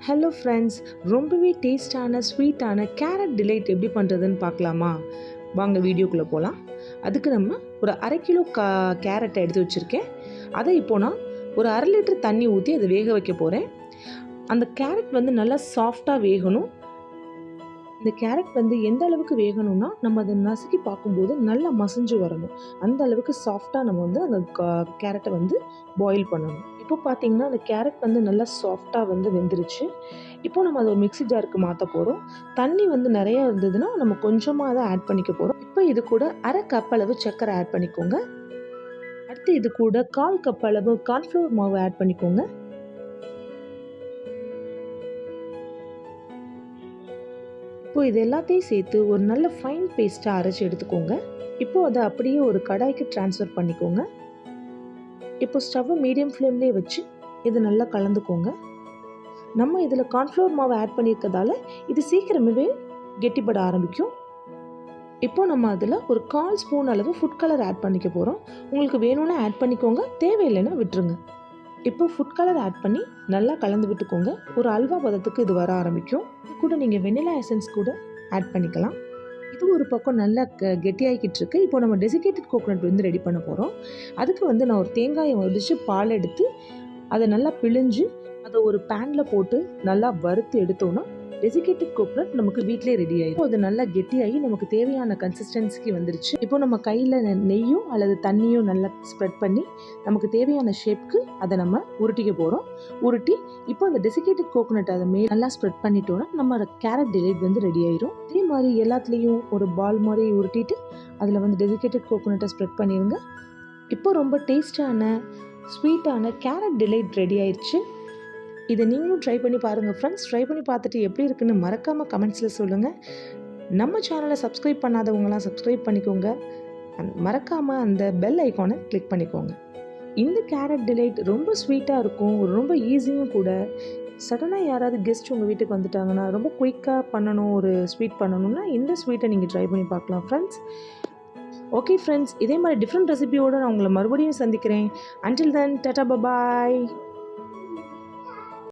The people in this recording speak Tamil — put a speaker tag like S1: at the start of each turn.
S1: ஹலோ ஃப்ரெண்ட்ஸ், ரொம்பவே டேஸ்டான ஸ்வீட்டான கேரட் டிலைட் எப்படி பண்ணுறதுன்னு பார்க்கலாமா? வாங்க வீடியோக்குள்ளே போகலாம். அதுக்கு நம்ம ஒரு 1/2 கிலோ கேரட்டை எடுத்து வச்சுருக்கேன். அதை இப்போ நான் ஒரு 1/2 லிட்டர் தண்ணி ஊற்றி அதை வேக வைக்க போகிறேன். அந்த கேரட் நல்லா சாஃப்டாக வேகணும். இந்த கேரட் எந்த அளவுக்கு வேகணும்னா, நம்ம அதை நசுக்கி பார்க்கும்போது நல்லா மசிஞ்சு வரணும். அந்த அளவுக்கு சாஃப்டாக நம்ம அந்த கேரட்டை பாயில் பண்ணணும். இப்போ பார்த்தீங்கன்னா அந்த கேரட் நல்லா சாஃப்டாக வெந்துருச்சு. இப்போ நம்ம அதை ஒரு மிக்ஸி ஜாருக்கு மாற்ற போகிறோம். தண்ணி நிறையா இருந்ததுன்னா நம்ம கொஞ்சமாக தான் ஆட் பண்ணிக்க போகிறோம். இப்போ இது கூட 1/2 கப் அளவு சர்க்கரை ஆட் பண்ணிக்கோங்க. அடுத்து இது கூட 1/4 கப் அளவு கார்ன்ஃப்ளவர் மாவு ஆட் பண்ணிக்கோங்க. இப்போ இது எல்லாத்தையும் சேர்த்து ஒரு நல்ல ஃபைன் பேஸ்ட்டாக அரைச்சி எடுத்துக்கோங்க. இப்போது அதை அப்படியே ஒரு கடாய்க்கு ட்ரான்ஸ்ஃபர் பண்ணிக்கோங்க. இப்போ ஸ்டவ்வை மீடியம் ஃப்ளேம்லேயே வச்சு இது நல்லா கலந்துக்கோங்க. நம்ம இதில் கார்ன்ஃப்ளவர் மாவு ஆட் பண்ணியிருக்கதால இது சீக்கிரமே கெட்டிப்பட ஆரம்பிக்கும். இப்போ நம்ம அதில் ஒரு 1/4 ஸ்பூன் அளவு ஃபுட் கலர் ஆட் பண்ணிக்க போகிறோம். உங்களுக்கு வேணும்னா ஆட் பண்ணிக்கோங்க, தேவையில்லைன்னா விட்டுருங்க. இப்போ ஃபுட் கலர் ஆட் பண்ணி நல்லா கலந்து விட்டுக்கோங்க. ஒரு அல்வா பதத்துக்கு இது வர ஆரம்பிக்கும். இது கூட நீங்கள் வெனிலா எசன்ஸ் கூட ஆட் பண்ணிக்கலாம். இது ஒரு பக்கம் நல்லா கெட்டியாகிக்கிட்டு இருக்கு. இப்போ நம்ம டெசிகேட்டட் கோகோனட் ரெடி பண்ண போகிறோம். அதுக்கு நான் ஒரு தேங்காயை உடைச்சு பால் எடுத்து அதை நல்லா பிழிஞ்சு அதை ஒரு பேனில் போட்டு நல்லா வறுத்து எடுத்தோன்னா டெசிகேட்டட் கோகோனட் நமக்கு வீட்டிலே ரெடி ஆகிடும். அது நல்லா கெட்டியாகி நமக்கு தேவையான கன்சிஸ்டன்சிக்கு வந்துருச்சு. இப்போ நம்ம கையில் நெய்யோ அல்லது தண்ணியோ நல்லா ஸ்ப்ரெட் பண்ணி நமக்கு தேவையான ஷேப்க்கு அதை நம்ம உருட்டிக்க போகிறோம். உருட்டி இப்போ அந்த டெசிகேட்டட் கோகோனட் அதை நல்லா ஸ்ப்ரெட் பண்ணிட்டோன்னா நம்ம கேரட் டிலைட் ரெடி ஆயிரும். அதே மாதிரி எல்லாத்துலேயும் ஒரு பால் மாதிரி உருட்டிட்டு அதில் டெசிகேட்டட் கோகோனட்டை ஸ்ப்ரெட் பண்ணிடுங்க. இப்போ ரொம்ப டேஸ்டான ஸ்வீட்டான கேரட் டிலைட் ரெடி ஆயிடுச்சு. இதை நீங்களும் ட்ரை பண்ணி பாருங்கள் ஃப்ரெண்ட்ஸ். ட்ரை பண்ணி பார்த்துட்டு எப்படி இருக்குன்னு மறக்காமல் கமெண்ட்ஸில் சொல்லுங்கள். நம்ம சேனலை சப்ஸ்கிரைப் பண்ணாதவங்களாம் சப்ஸ்கிரைப் பண்ணிக்கோங்க. மறக்காமல் அந்த பெல் ஐக்கானை கிளிக் பண்ணிக்கோங்க. இந்த கேரட் டிலைட் ரொம்ப ஸ்வீட்டாக இருக்கும், ரொம்ப ஈஸியும் கூட. சடனாக யாராவது கெஸ்ட் உங்கள் வீட்டுக்கு வந்துட்டாங்கன்னா ரொம்ப குயிக்காக பண்ணணும், ஒரு ஸ்வீட் பண்ணணும்னா இந்த ஸ்வீட்டை நீங்கள் ட்ரை பண்ணி பார்க்கலாம் ஃப்ரெண்ட்ஸ். ஓகே ஃப்ரெண்ட்ஸ், இதே மாதிரி டிஃப்ரெண்ட் ரெசிபியோடு நான் உங்களை மறுபடியும் சந்திக்கிறேன். அன்டில் தென், டாடா, பாய்.